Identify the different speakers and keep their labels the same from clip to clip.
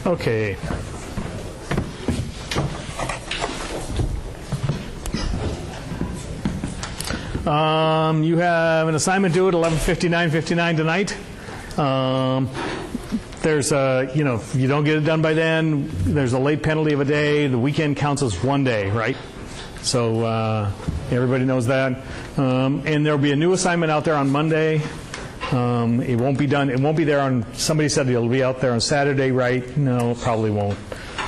Speaker 1: Okay. You have an assignment due at 11:59 tonight. There's a, if you don't get it done by then, there's a late penalty of a day. The weekend counts as 1 day, right? So everybody knows that. And there'll be a new assignment out there on Monday. It won't be done. It won't be there on. Somebody said it'll be out there on Saturday, right? No, it probably won't,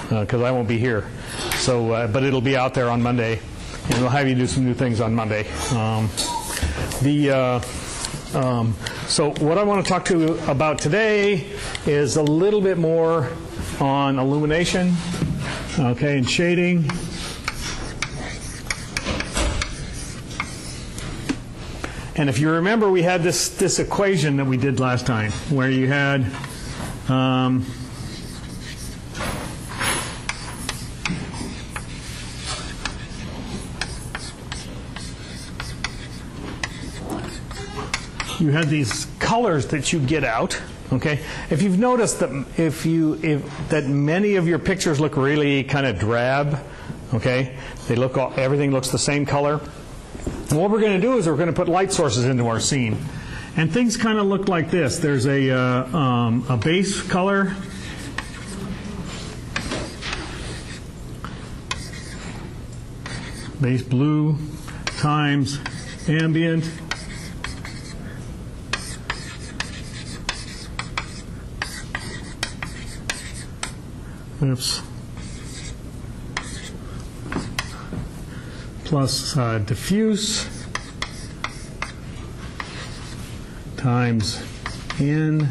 Speaker 1: because I won't be here. So, but it'll be out there on Monday, and we'll have you do some new things on Monday. So what I want to talk to you about today is a little bit more on illumination, okay, and shading. And if you remember, we had this equation that we did last time, where you had these colors that you get out. Okay, if you've noticed that that many of your pictures look really kind of drab, okay, everything looks the same color. And what we're going to do is we're going to put light sources into our scene, and things kind of look like this. There's a base color, base blue times ambient, plus diffuse times N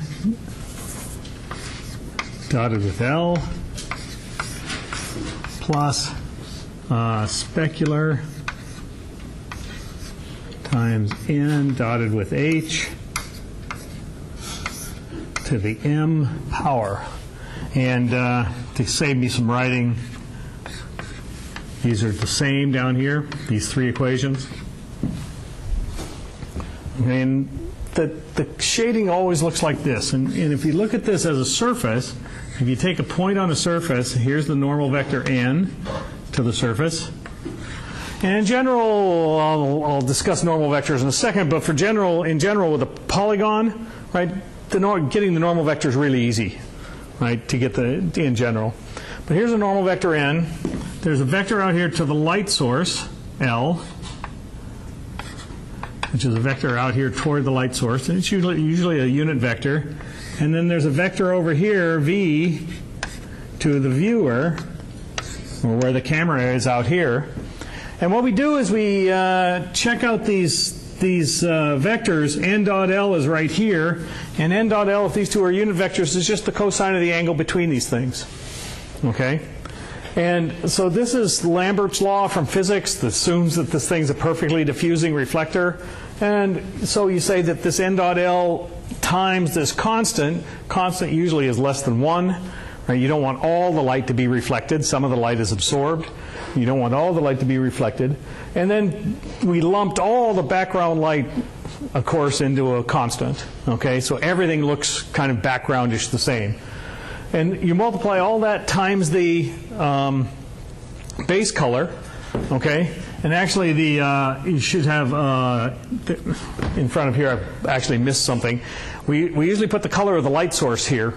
Speaker 1: dotted with L plus specular times N dotted with H to the M power. And to save me some writing, these are the same down here, these three equations. And the shading always looks like this. And if you look at this as a surface, if you take a point on a surface, here's the normal vector n to the surface. And in general, I'll discuss normal vectors in a second, but in general with a polygon, right, getting the normal vector is really easy, right, to get in general. But here's a normal vector n. There's a vector out here to the light source, L, which is a vector out here toward the light source, and it's usually a unit vector. And then there's a vector over here, V, to the viewer, or where the camera is out here. And what we do is we check out these vectors. N dot L is right here, and N dot L, if these two are unit vectors, is just the cosine of the angle between these things. Okay? And so this is Lambert's law from physics that assumes that this thing's a perfectly diffusing reflector. And so you say that this N dot L times this constant usually is less than 1. Right? You don't want all the light to be reflected. Some of the light is absorbed. You don't want all the light to be reflected. And then we lumped all the background light, of course, into a constant. Okay? So everything looks kind of backgroundish the same. And you multiply all that times the base color, okay? And actually, you should have in front of here. I've actually missed something. We usually put the color of the light source here,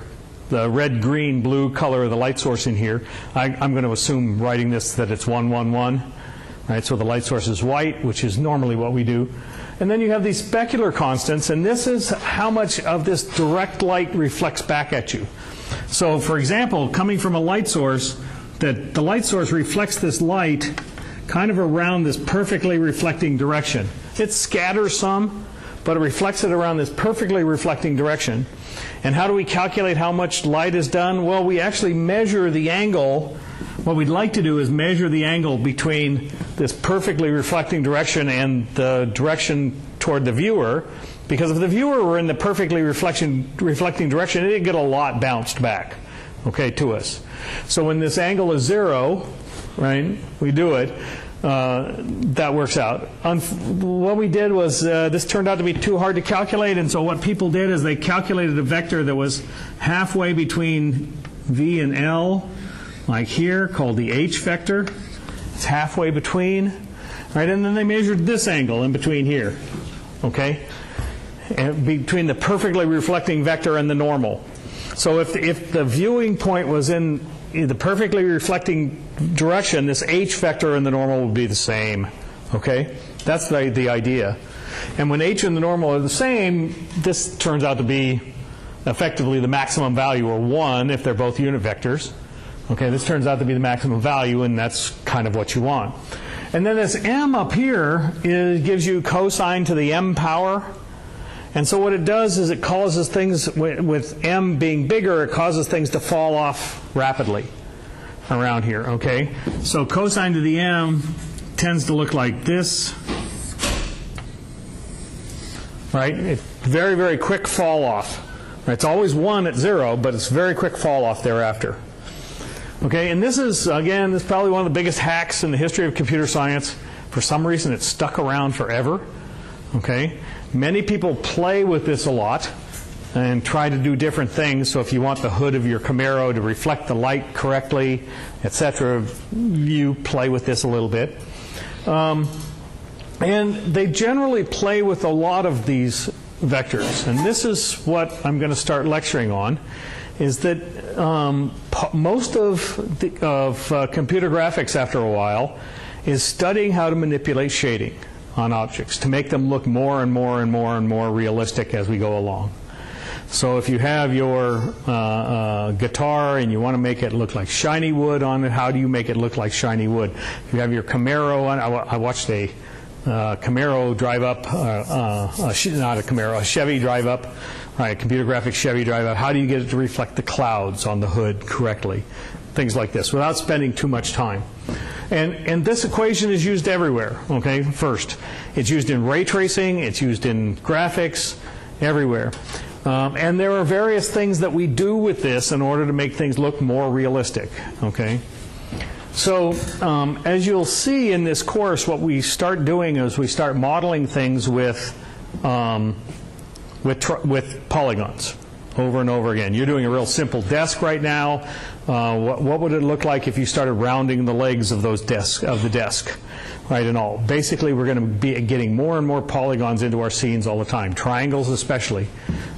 Speaker 1: the red, green, blue color of the light source in here. I'm going to assume writing this that it's 1, 1, 1. Right? So the light source is white, which is normally what we do. And then you have these specular constants, and this is how much of this direct light reflects back at you. So, for example, coming from a light source, that the light source reflects this light kind of around this perfectly reflecting direction. It scatters some, but it reflects it around this perfectly reflecting direction. And how do we calculate how much light is done? Well, we actually measure the angle. What we'd like to do is measure the angle between this perfectly reflecting direction and the direction toward the viewer. Because if the viewer were in the perfectly reflecting direction, it'd get a lot bounced back, okay, to us. So when this angle is 0, right, we do it, that works out. What we did was, this turned out to be too hard to calculate, and so what people did is they calculated a vector that was halfway between V and L, like here, called the H vector. It's halfway between, right? And then they measured this angle in between here, okay? And between the perfectly reflecting vector and the normal. So if the viewing point was in the perfectly reflecting direction, this H vector and the normal would be the same, okay? That's the idea. And when H and the normal are the same, this turns out to be effectively the maximum value, or 1 if they're both unit vectors. Okay, this turns out to be the maximum value, and that's kind of what you want. And then this m up here gives you cosine to the m power. And so what it does is it causes things, with m being bigger, it causes things to fall off rapidly around here, okay? So cosine to the m tends to look like this, right? It's very, very quick fall off. It's always 1 at 0, but it's very quick fall off thereafter. Okay, and this is, again, this is probably one of the biggest hacks in the history of computer science. For some reason, it's stuck around forever. Okay, many people play with this a lot and try to do different things. So if you want the hood of your Camaro to reflect the light correctly, etc., you play with this a little bit. And they generally play with a lot of these vectors. And this is what I'm going to start lecturing on, is that most of computer graphics after a while is studying how to manipulate shading on objects to make them look more and more and more and more realistic as we go along. So if you have your guitar and you want to make it look like shiny wood on it, how do you make it look like shiny wood? If you have your Camaro on, I watched a Camaro drive up, not a Camaro, a Chevy drive up, right, computer graphics Chevy drive up. How do you get it to reflect the clouds on the hood correctly? Things like this, without spending too much time. And this equation is used everywhere, okay, first. It's used in ray tracing, it's used in graphics, everywhere. And there are various things that we do with this in order to make things look more realistic, okay? So as you'll see in this course, what we start doing is we start modeling things with polygons over and over again. You're doing a real simple desk right now. What would it look like if you started rounding the legs of the desk, right, and all? Basically, we're going to be getting more and more polygons into our scenes all the time, triangles especially.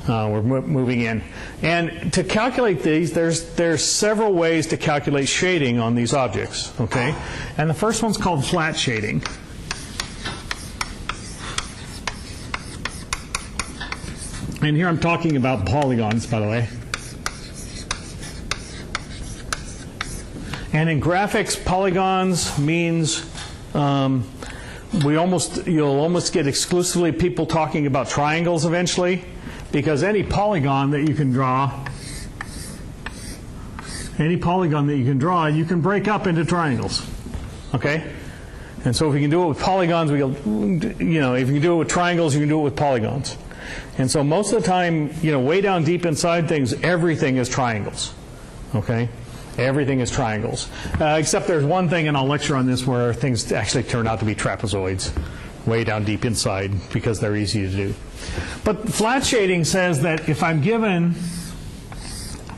Speaker 1: We're moving in. And to calculate these, there's several ways to calculate shading on these objects, okay? And the first one's called flat shading. And here I'm talking about polygons, by the way. And in graphics, polygons means you'll almost get exclusively people talking about triangles eventually, because any polygon that you can draw, you can break up into triangles. Okay? And so if you can do it with polygons, if you can do it with triangles, you can do it with polygons. And so most of the time, way down deep inside things, everything is triangles. Okay? Everything is triangles. Except there's one thing, and I'll lecture on this, where things actually turn out to be trapezoids way down deep inside because they're easy to do. But flat shading says that if I'm given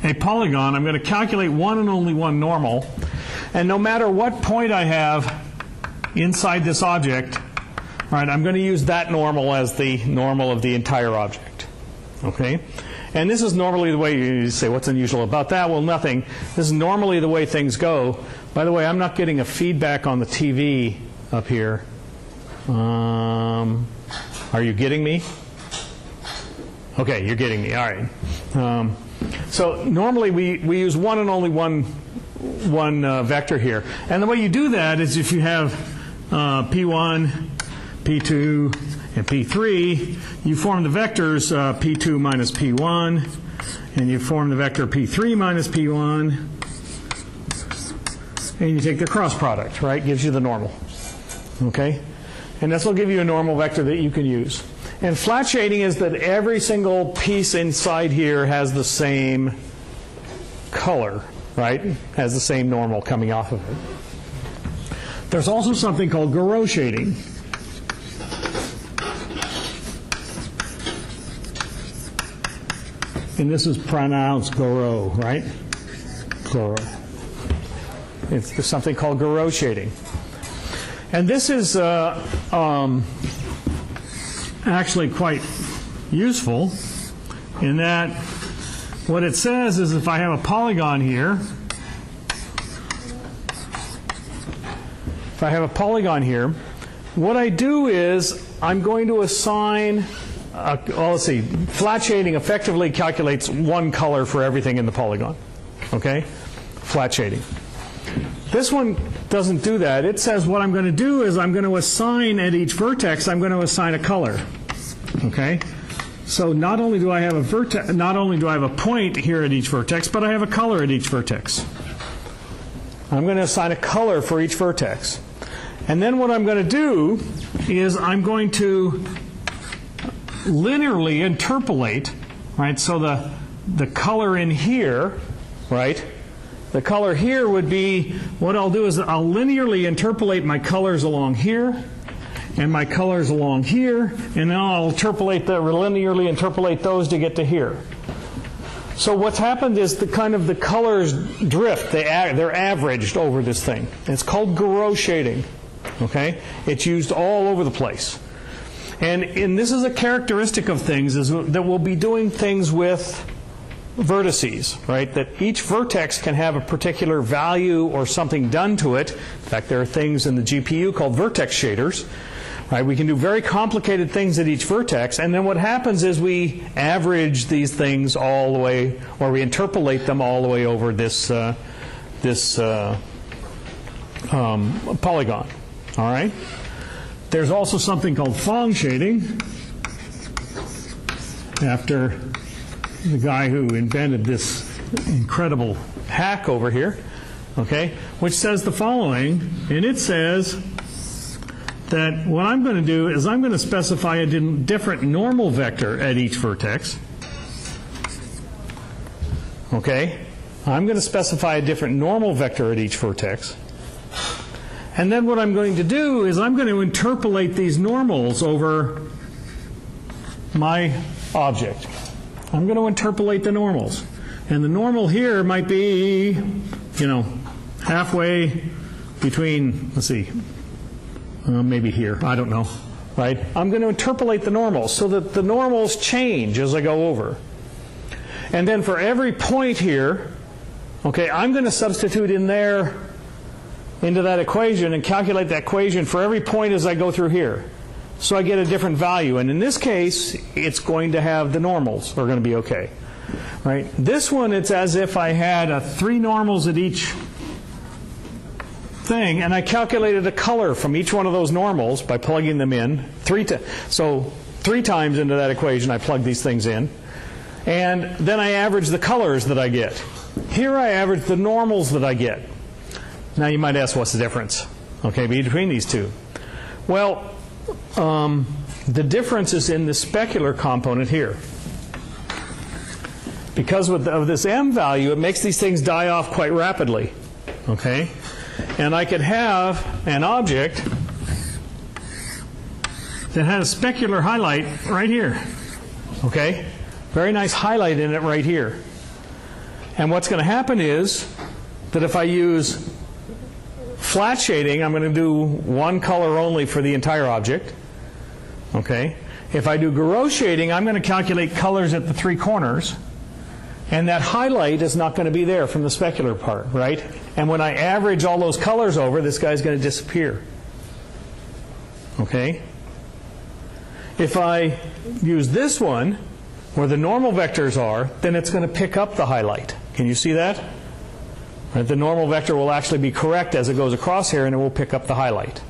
Speaker 1: a polygon, I'm going to calculate one and only one normal. And no matter what point I have inside this object, all right, I'm going to use that normal as the normal of the entire object. Okay? And this is normally the way you say, what's unusual about that? Well, nothing. This is normally the way things go. By the way, I'm not getting a feedback on the TV up here. Are you getting me? Okay, you're getting me. All right. So normally we use one and only one vector here. And the way you do that is if you have P1, P2, and P3, you form the vectors P2 minus P1, and you form the vector P3 minus P1, and you take the cross product, right? Gives you the normal. Okay? And this will give you a normal vector that you can use. And flat shading is that every single piece inside here has the same color, right? Has the same normal coming off of it. There's also something called Garot shading. And this is pronounced Garot, right? It's something called Garot shading. And this is actually quite useful in that what it says is if I have a polygon here, what I do is I'm going to assign, well, let's see, flat shading effectively calculates one color for everything in the polygon. Okay? Flat shading. This one doesn't do that. It says what I'm going to do is I'm going to assign at each vertex, I'm going to assign a color. Okay? So not only do I have a vertex, not only do I have a point here at each vertex, but I have a color at each vertex. I'm going to assign a color for each vertex. And then what I'm going to do is I'm going to linearly interpolate, right? So the color in here, right? The color here would be, what I'll do is I'll linearly interpolate my colors along here and my colors along here, and then I'll linearly interpolate those to get to here. So what's happened is the colors drift. They're averaged over this thing. It's called Garot shading. Okay? It's used all over the place. And this is a characteristic of things is that we'll be doing things with vertices, right? That each vertex can have a particular value or something done to it. In fact, there are things in the GPU called vertex shaders. Right? We can do very complicated things at each vertex, and then what happens is we average these things all the way, or we interpolate them all the way over this polygon. All right? There's also something called Phong shading, after the guy who invented this incredible hack over here, okay, which says the following, and it says that what I'm going to do is I'm going to specify a different normal vector at each vertex. Okay? I'm going to specify a different normal vector at each vertex. And then what I'm going to do is I'm going to interpolate these normals over my object. I'm going to interpolate the normals. And the normal here might be, halfway between, let's see, maybe here, I don't know, right? I'm going to interpolate the normals so that the normals change as I go over. And then for every point here, okay, I'm going to substitute in there into that equation and calculate that equation for every point as I go through here. So I get a different value. And in this case, it's going to have the normals are going to be okay, right? This one, it's as if I had 3 normals at each thing, and I calculated a color from each one of those normals by plugging them in. So 3 times into that equation I plug these things in, and then I average the colors that I get. Here I average the normals that I get. Now you might ask, what's the difference, okay, between these two? Well, the difference is in the specular component here. Because of this m value, it makes these things die off quite rapidly, okay? And I could have an object that had a specular highlight right here. Okay? Very nice highlight in it right here. And what's going to happen is that if I use flat shading, I'm going to do one color only for the entire object. Okay? If I do Garot shading, I'm going to calculate colors at the 3 corners. And that highlight is not going to be there from the specular part, right? And when I average all those colors over, this guy's going to disappear. Okay? If I use this one, where the normal vectors are, then it's going to pick up the highlight. Can you see that? Right? The normal vector will actually be correct as it goes across here, and it will pick up the highlight.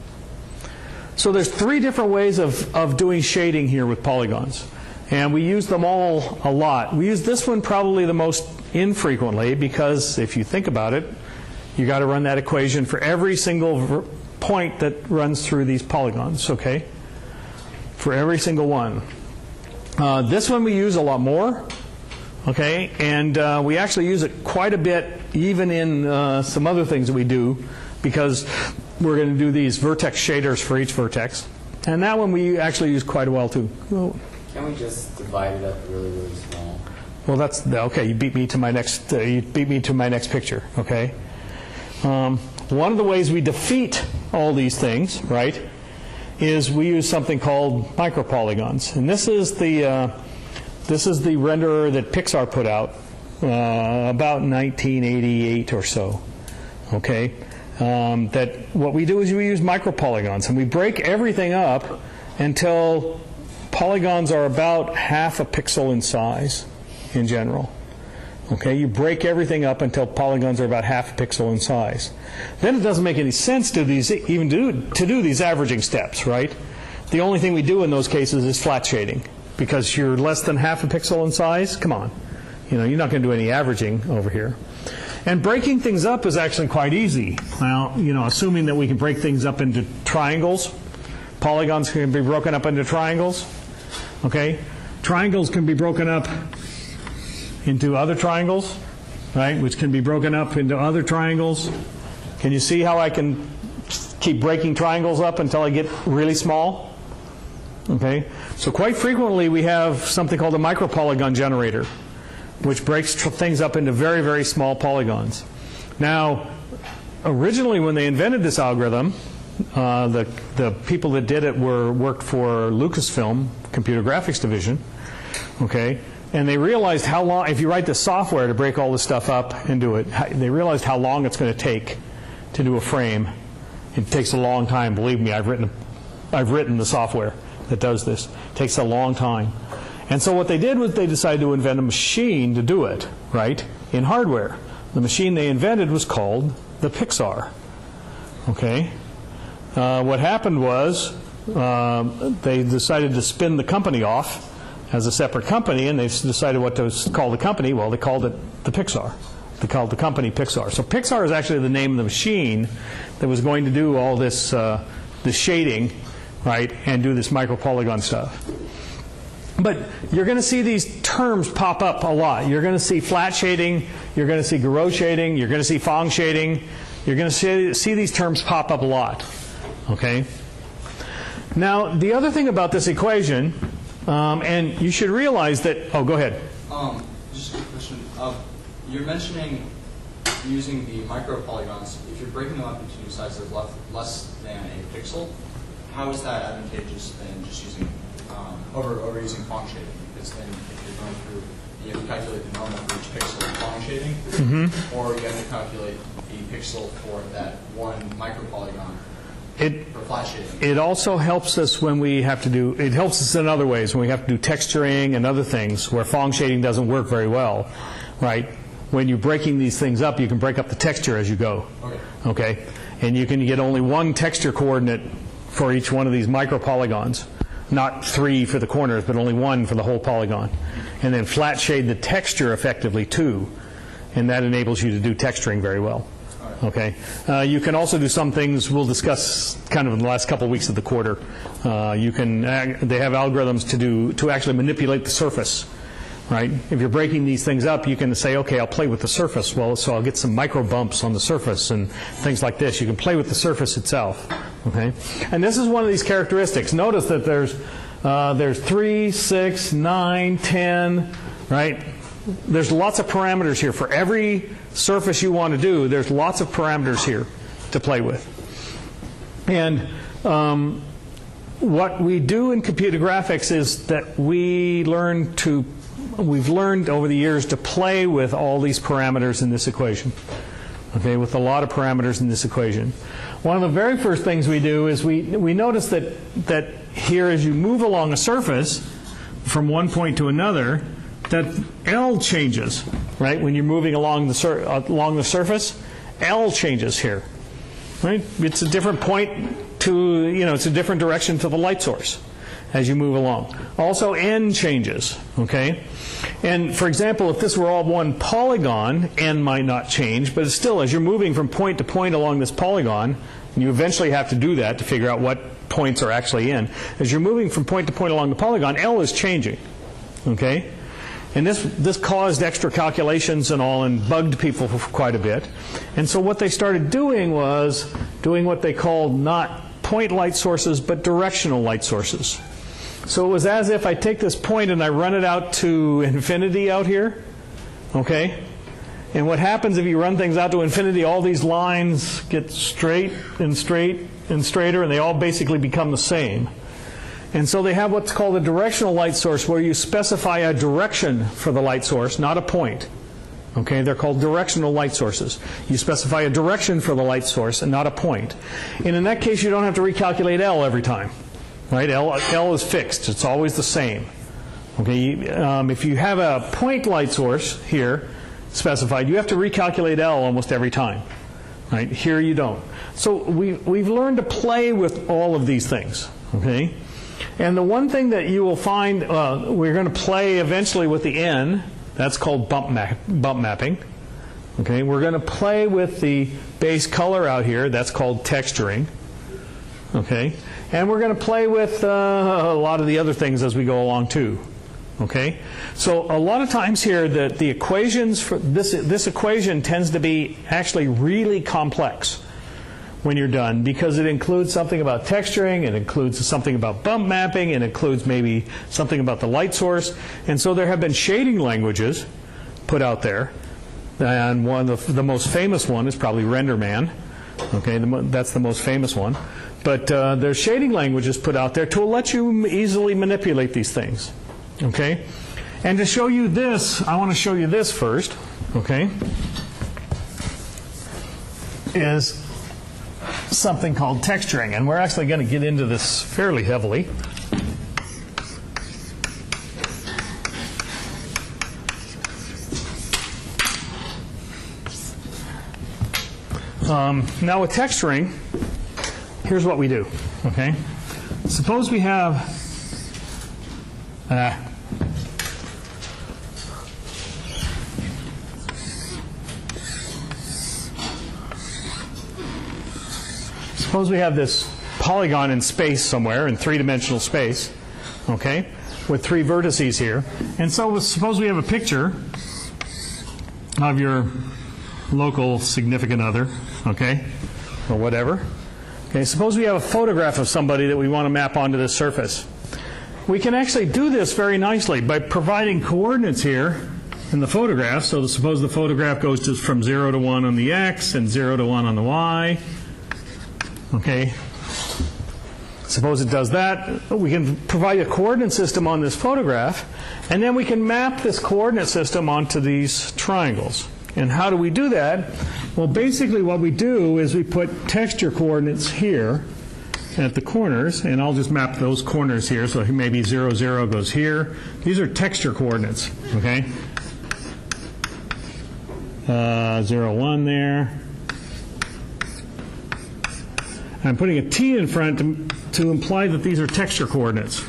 Speaker 1: So there's 3 different ways of doing shading here with polygons. And we use them all a lot. We use this one probably the most infrequently because if you think about it, you got to run that equation for every single point that runs through these polygons, okay? For every single one. This one we use a lot more, okay? And we actually use it quite a bit even in some other things that we do because we're going to do these vertex shaders for each vertex. And that one we actually use quite a while too.
Speaker 2: Can we just divide it up really, really small?
Speaker 1: Well, that's okay. You beat me to my next. You beat me to my next picture. Okay. One of the ways we defeat all these things, right, is we use something called micropolygons, and this is the renderer that Pixar put out about 1988 or so. Okay. That what we do is we use micropolygons, and we break everything up until polygons are about half a pixel in size in general. Okay, you break everything up until polygons are about half a pixel in size. Then it doesn't make any sense to do these averaging steps, right? The only thing we do in those cases is flat shading, because you're less than half a pixel in size. Come on, you're not going to do any averaging over here. And breaking things up is actually quite easy. Well, assuming that we can break things up into triangles, polygons can be broken up into triangles. Okay, triangles can be broken up into other triangles, right? Which can be broken up into other triangles. Can you see how I can keep breaking triangles up until I get really small? Okay, so quite frequently we have something called a micropolygon generator, which breaks things up into very, very small polygons. Now, originally when they invented this algorithm, the people that did it worked for Lucasfilm, Computer Graphics Division, okay, and they realized how long, if you write the software to break all this stuff up and do it, they realized how long it's going to take to do a frame. It takes a long time, believe me, I've written the software that does this. It takes a long time. And so what they did was they decided to invent a machine to do it, right, in hardware. The machine they invented was called the Pixar. Okay? What happened was they decided to spin the company off as a separate company, and they decided what to call the company. Well, they called it the Pixar. They called the company Pixar. So Pixar is actually the name of the machine that was going to do all this shading, right, and do this micropolygon stuff. But you're going to see these terms pop up a lot. You're going to see flat shading, you're going to see Garot shading, you're going to see Phong shading. You're going to see these terms pop up a lot. Okay? Now, the other thing about this equation, and you should realize that, oh, go ahead.
Speaker 2: Just a question. You're mentioning using the micropolygons. If you're breaking them up into two sizes less than a pixel, how is that advantageous than just using over using Phong shading? Because then if you're going through, you have to calculate the normal for each pixel in Phong shading, or you have to calculate the pixel for that one micropolygon for flat shading.
Speaker 1: It also helps us when we have to do, it helps us in other ways when we have to do texturing and other things where Phong shading doesn't work very well, right? When you're breaking these things up, you can break up the texture as you go. Okay? And you can get only one texture coordinate for each one of these micropolygons. Not 3 for the corners, but only 1 for the whole polygon. And then flat shade the texture effectively too, and that enables you to do texturing very well. Okay. You can also do some things we'll discuss kind of in the last couple of weeks of the quarter. They have algorithms to actually manipulate the surface. Right? If you're breaking these things up, you can say, okay, I'll play with the surface. Well, so I'll get some micro bumps on the surface and things like this. You can play with the surface itself. Okay? And this is one of these characteristics. Notice that there's 3, 6, 9, 10, right? There's lots of parameters here. For every surface you want to do, there's lots of parameters here to play with. And what we do in computer graphics is that we've learned over the years to play with all these parameters in this equation. Okay, with a lot of parameters in this equation. One of the very first things we do is we notice that here as you move along a surface from one point to another, that L changes, right? When you're moving along the surface, L changes here, right? It's a different point to, it's a different direction to the light source as you move along. Also, N changes, okay? And for example, if this were all one polygon, N might not change, but it's still, as you're moving from point to point along this polygon, and you eventually have to do that to figure out what points are actually in, as you're moving from point to point along the polygon, L is changing, okay? And this caused extra calculations and all and bugged people for quite a bit. And so what they started doing was doing what they called not point light sources, but directional light sources. So it was as if I take this point and I run it out to infinity out here. Okay? And what happens if you run things out to infinity, all these lines get straight and straight and straighter, and they all basically become the same. And so they have what's called a directional light source, where you specify a direction for the light source, not a point. Okay, they're called directional light sources. You specify a direction for the light source and not a point. And in that case, you don't have to recalculate L every time. Right? L is fixed. It's always the same. Okay, if you have a point light source here specified, you have to recalculate L almost every time. Right? Here you don't. So we've learned to play with all of these things. Okay? And the one thing that you will find, we're going to play eventually with the N. That's called bump mapping. Okay? We're going to play with the base color out here. That's called texturing. Okay? And we're going to play with a lot of the other things as we go along too. Okay? So a lot of times here, the equations for this equation tends to be actually really complex when you're done, because it includes something about texturing, it includes something about bump mapping, it includes maybe something about the light source. And so there have been shading languages put out there. And one of the most famous one is probably RenderMan. Okay, that's the most famous one. But there's shading languages put out there to let you easily manipulate these things. Okay? And to show you this, I want to show you this first. Okay? Is something called texturing. And we're actually going to get into this fairly heavily. Now with texturing, here's what we do. Okay? Suppose we have this polygon in space somewhere, in three-dimensional space, okay, with three vertices here. And so suppose we have a picture of your local significant other, okay, or whatever. Okay, suppose we have a photograph of somebody that we want to map onto this surface. We can actually do this very nicely by providing coordinates here in the photograph. So suppose the photograph goes from 0 to 1 on the x and 0 to 1 on the y. Okay. Suppose it does that. We can provide a coordinate system on this photograph, and then we can map this coordinate system onto these triangles. And how do we do that? Well, basically what we do is we put texture coordinates here at the corners, and I'll just map those corners here. So maybe 0, 0 goes here. These are texture coordinates, okay? 0, 1 there. I'm putting a T in front to imply that these are texture coordinates.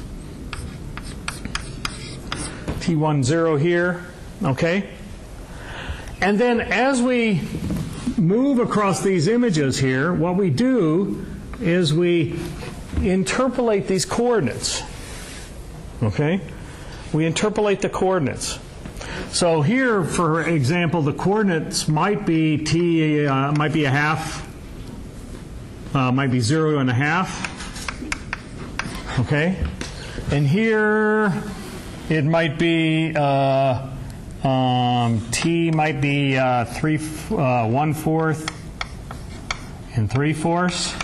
Speaker 1: T1, 0 here, okay? And then as we move across these images here, what we do is we interpolate these coordinates. Okay? We interpolate the coordinates. So here, for example, the coordinates might be T, might be a half, might be 0 and a half. Okay? And here it might be T might be 1/4 and 3/4.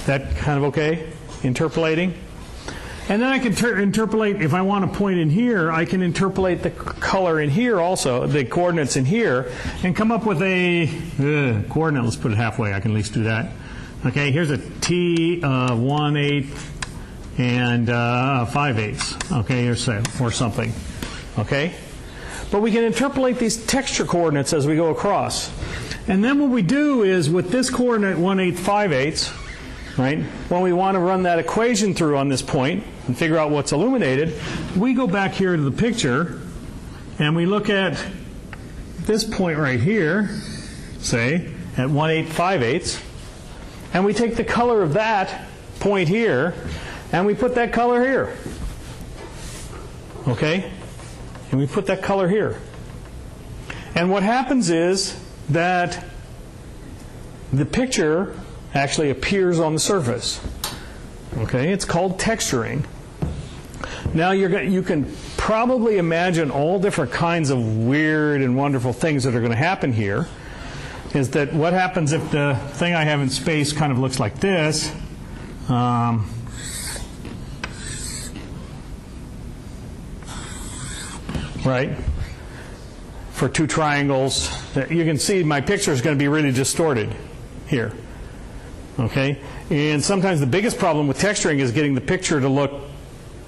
Speaker 1: That kind of okay? Interpolating. And then I can interpolate, if I want to point in here, I can interpolate the color in here also, the coordinates in here, and come up with a coordinate. Let's put it halfway. I can at least do that. Okay, here's a T 1/8 and 5/8. Okay, or something. Okay? But we can interpolate these texture coordinates as we go across. And then what we do is with this coordinate 1/8, 5/8, right, when we want to run that equation through on this point and figure out what's illuminated, we go back here to the picture and we look at this point right here, say, at 1/8, 5/8, and we take the color of that point here and we put that color here. Okay? And we put that color here. And what happens is that the picture actually appears on the surface. Okay, it's called texturing. Now you can probably imagine all different kinds of weird and wonderful things that are going to happen here. Is that what happens if the thing I have in space kind of looks like this? Right? For two triangles, you can see my picture is going to be really distorted here. Okay? And sometimes the biggest problem with texturing is getting the picture to look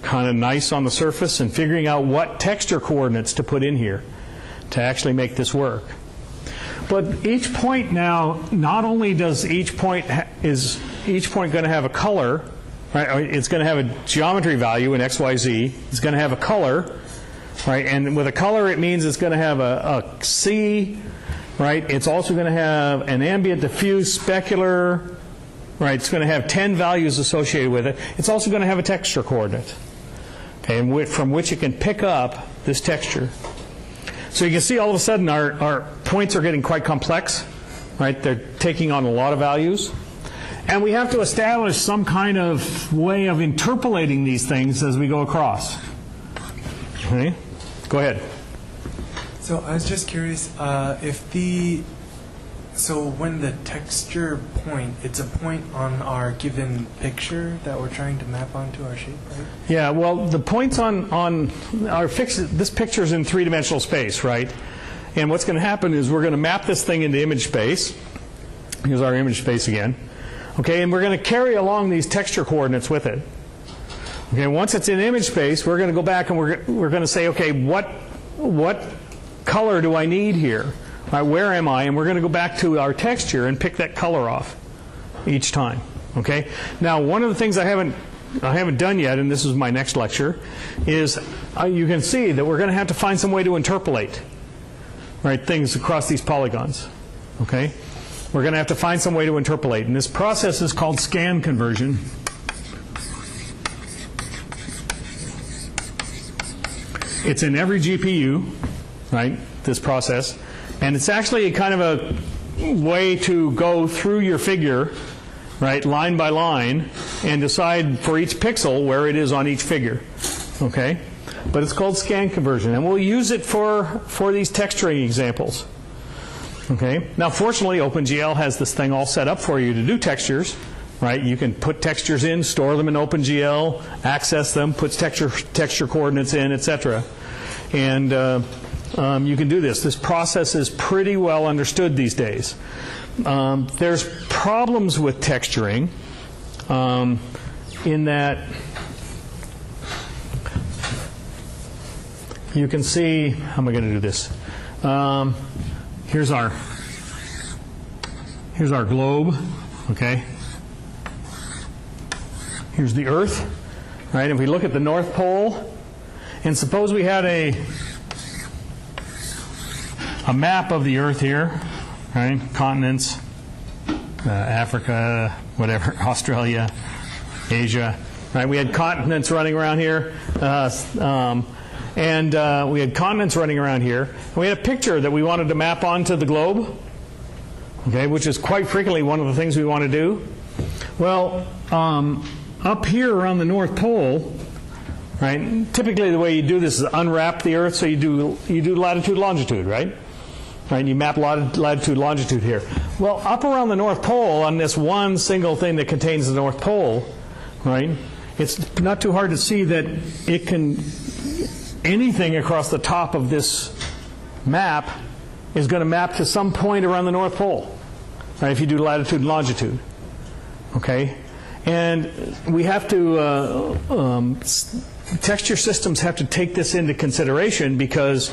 Speaker 1: kind of nice on the surface and figuring out what texture coordinates to put in here to actually make this work. But each point now, not only does each point is each point going to have a color, right? It's going to have a geometry value in x, y, z. It's going to have a color, right? And with a color, it means it's going to have a C, right? It's also going to have an ambient, diffuse, specular, right? It's going to have 10 values associated with it. It's also going to have a texture coordinate, okay, and from which it can pick up this texture. So you can see all of a sudden our points are getting quite complex, right? They're taking on a lot of values. And we have to establish some kind of way of interpolating these things as we go across. Okay? Go ahead.
Speaker 3: So I was just curious so when the texture point, it's a point on our given picture that we're trying to map onto our shape, right?
Speaker 1: Yeah, well, the points on our this picture is in three-dimensional space, right? And what's going to happen is we're going to map this thing into image space. Here's our image space again. Okay, and we're going to carry along these texture coordinates with it. Okay, once it's in image space, we're going to go back and we're going to say, okay, what color do I need here? Right, where am I? And we're going to go back to our texture and pick that color off each time. Okay. Now, one of the things I haven't done yet, and this is my next lecture, is you can see that we're going to have to find some way to interpolate, right, things across these polygons. Okay. We're going to have to find some way to interpolate, and this process is called scan conversion. It's in every GPU, right? This process. And it's actually kind of a way to go through your figure, right, line by line, and decide for each pixel where it is on each figure. Okay? But it's called scan conversion, and we'll use it for these texturing examples. Okay? Now, fortunately, OpenGL has this thing all set up for you to do textures, right? You can put textures in, store them in OpenGL, access them, put texture coordinates in, etc. And you can do this. This process is pretty well understood these days. There's problems with texturing in that you can see, how am I going to do this? Here's our globe, okay? Here's the Earth, right? If we look at the North Pole, and suppose we had a map of the Earth here, right? Continents, Africa, whatever, Australia, Asia, right? We had continents running around here, and we had continents running around here. And we had a picture that we wanted to map onto the globe, okay, which is quite frequently one of the things we want to do. Well, up here around the North Pole, right? Typically, the way you do this is unwrap the Earth, so you do latitude, longitude, right? Right, you map latitude, longitude here. Well, up around the North Pole, on this one single thing that contains the North Pole, right? It's not too hard to see that it can, anything across the top of this map is going to map to some point around the North Pole, right? If you do latitude and longitude, okay? And we have to, texture systems have to take this into consideration because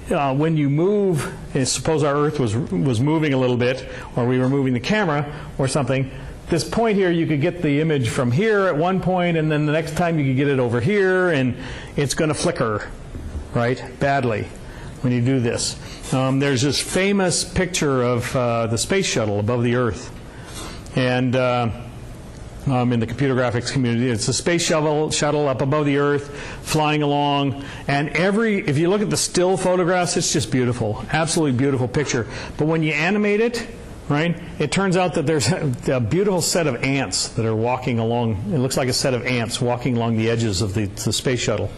Speaker 1: when you move, suppose our Earth was moving a little bit, or we were moving the camera or something, this point here, you could get the image from here at one point, and then the next time you could get it over here, and it's going to flicker, right, badly when you do this. There's this famous picture of the space shuttle above the Earth, and in the computer graphics community, it's a space shuttle up above the Earth, flying along, and if you look at the still photographs, it's just beautiful, absolutely beautiful picture. But when you animate it, right? It turns out that there's a beautiful set of ants that are walking along. It looks like a set of ants walking along the edges of the space shuttle.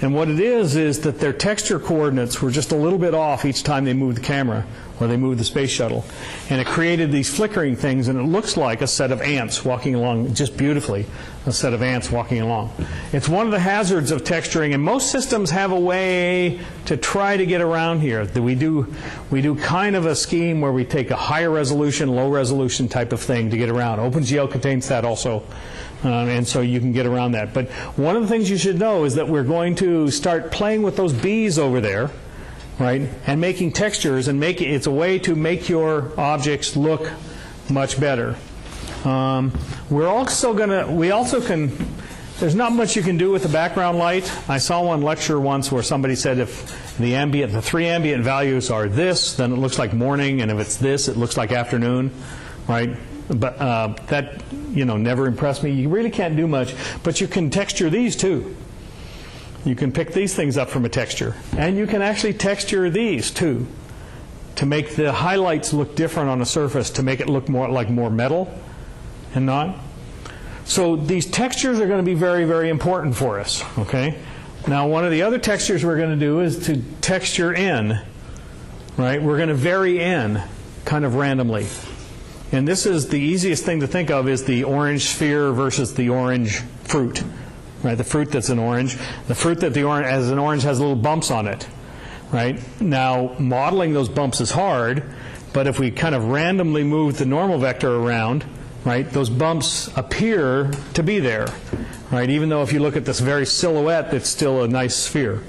Speaker 1: And what it is that their texture coordinates were just a little bit off each time they moved the camera or they moved the space shuttle. And it created these flickering things, and it looks like a set of ants walking along, just beautifully, a set of ants walking along. It's one of the hazards of texturing, and most systems have a way to try to get around here. We do kind of a scheme where we take a higher resolution, low resolution type of thing to get around. OpenGL contains that also. And so you can get around that. But one of the things you should know is that we're going to start playing with those bees over there, right, and making textures, and it's a way to make your objects look much better. We also can, there's not much you can do with the background light. I saw one lecture once where somebody said if the three ambient values are this, then it looks like morning, and if it's this, it looks like afternoon, right? But that, never impressed me. You really can't do much, but you can texture these too. You can pick these things up from a texture, and you can actually texture these too, to make the highlights look different on a surface, to make it look more like more metal and not. So these textures are going to be very, very important for us. Okay. Now, one of the other textures we're going to do is to texture n. Right. We're going to vary n kind of randomly. And this is the easiest thing to think of is the orange sphere versus the orange fruit, right? The fruit that's an orange. The fruit that as an orange has little bumps on it, right? Now, modeling those bumps is hard, but if we kind of randomly move the normal vector around, right, those bumps appear to be there, right? Even though if you look at this very silhouette, it's still a nice sphere.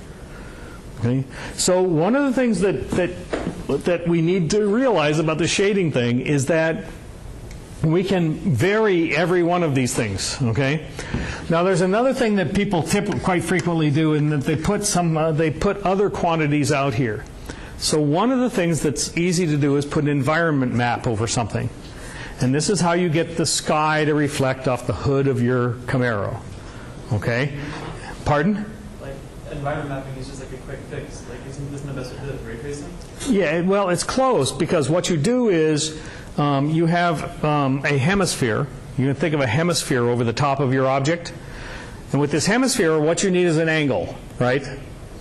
Speaker 1: Okay? So one of the things that we need to realize about the shading thing is that we can vary every one of these things. Okay. Now there's another thing that people quite frequently do, in that they put other quantities out here. So one of the things that's easy to do is put an environment map over something, and this is how you get the sky to reflect off the hood of your Camaro. Okay. Pardon?
Speaker 4: Environment mapping is just like a quick fix. Like, isn't this the best way to do it, ray tracing?
Speaker 1: Yeah, well, it's close, because what you do is you have a hemisphere. You can think of a hemisphere over the top of your object. And with this hemisphere, what you need is an angle, right?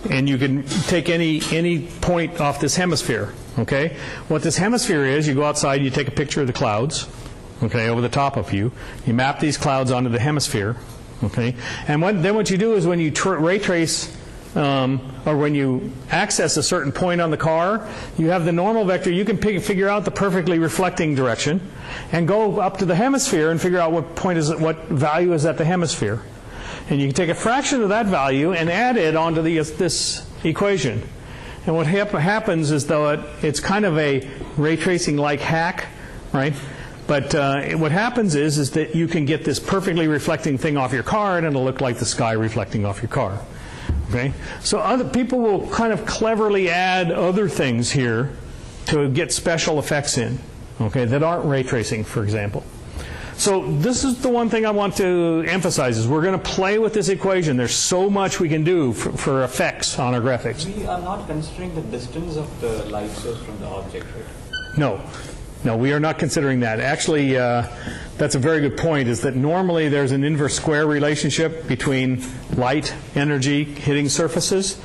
Speaker 1: And you can take any point off this hemisphere, okay? What this hemisphere is, you go outside, you take a picture of the clouds, okay, over the top of you. You map these clouds onto the hemisphere, okay? And then what you do is when you ray trace, or when you access a certain point on the car, you have the normal vector. You can figure out the perfectly reflecting direction and go up to the hemisphere and figure out what value is at the hemisphere. And you can take a fraction of that value and add it onto this equation. And what happens is, though, it's kind of a ray tracing like hack, right? But what happens is that you can get this perfectly reflecting thing off your car, and it'll look like the sky reflecting off your car. Okay? So other people will kind of cleverly add other things here to get special effects in, okay, that aren't ray tracing, for example. So this is the one thing I want to emphasize, is we're going to play with this equation. There's so much we can do for effects on our graphics.
Speaker 5: We are not considering the distance of the light source from the object, right?
Speaker 1: No. No, we are not considering that. Actually, that's a very good point, is that normally there's an inverse square relationship between light energy hitting surfaces.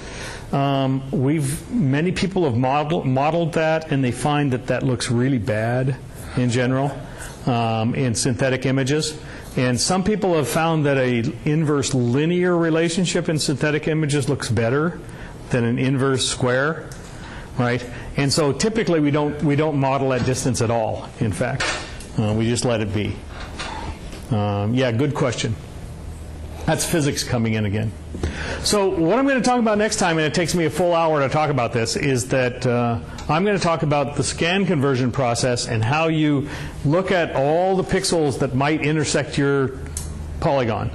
Speaker 1: Many people have modeled that, and they find that looks really bad in general in synthetic images. And some people have found that an inverse linear relationship in synthetic images looks better than an inverse square. Right, and so typically we don't model at distance at all. In fact, we just let it be. Yeah, good question. That's physics coming in again. So what I'm going to talk about next time, and it takes me a full hour to talk about this, is that I'm going to talk about the scan conversion process and how you look at all the pixels that might intersect your polygon.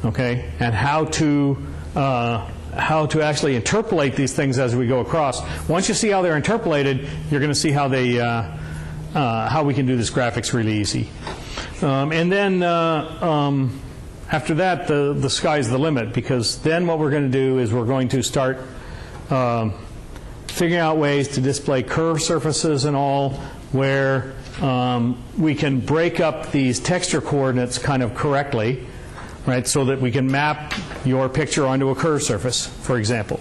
Speaker 1: Okay, and how to actually interpolate these things as we go across. Once you see how they're interpolated, you're going to see how we can do this graphics really easy. And then after that, the sky's the limit, because then what we're going to do is we're going to start figuring out ways to display curved surfaces and all where we can break up these texture coordinates kind of correctly, right, so that we can map your picture onto a curved surface, for example.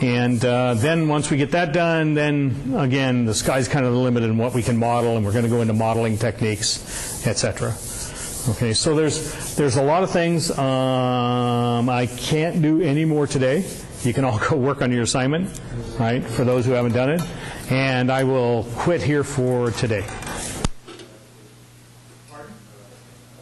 Speaker 1: And then once we get that done, then again, the sky's kind of the limit in what we can model, and we're going to go into modeling techniques, etc. Okay, so there's a lot of things. I can't do any more today. You can all go work on your assignment, right, for those who haven't done it. And I will quit here for today.